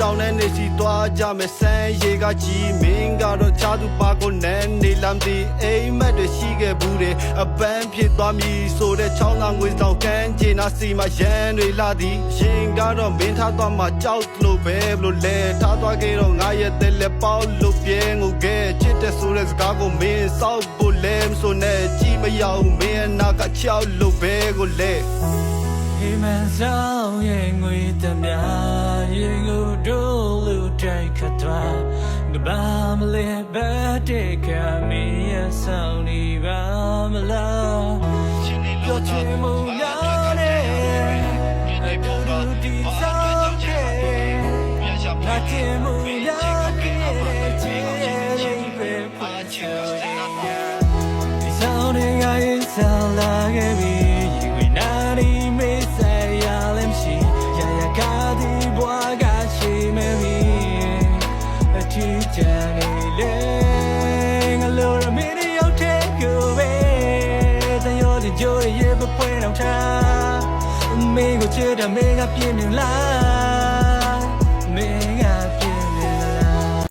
တောင်းတဲ့နေစီသွားကြမယ်ဆန်းရေကကြီးမင်းကတော့ချာသူပါကိုနန်းနေလမ်းတီအိမ်မက်တွေရှိခဲ့ဘူးတယ်အပန်းဖြစ်သွားမည်ဆိုတဲ့ချောင်းသားငွေတောင်ကန်းကျင်နာစီမှာရန်တွေလာသည်ရင်ကတော့မင်းထားသွားမှကြောက်လို့ပဲဘလို့လဲထားသွားခဲ့တော့ငါရဲ့တဲ့လက်ပေါက်လို့ပြဲငိုခဲ့ချစ်တဲ့ဆိုတဲ့စကားကိုမင်းစောက်ဖို့လဲမဆိုနဲ့ကြီးမရောက်မင်းအနာကချောက်လို့ပဲကိုလဲ Hey man, so yang we tamya, yang udo lu jai katwa. Gbam le ba de ka mi ya sound ni ba ma la. Yo che mu ya ne, ai pu du di so ke. Na che mu ya ke che ring pe pa che ya. Di sound ni ga yin sound la ke mi, you we na ni me. Mình có chưa đã mình gặp yên những lá mình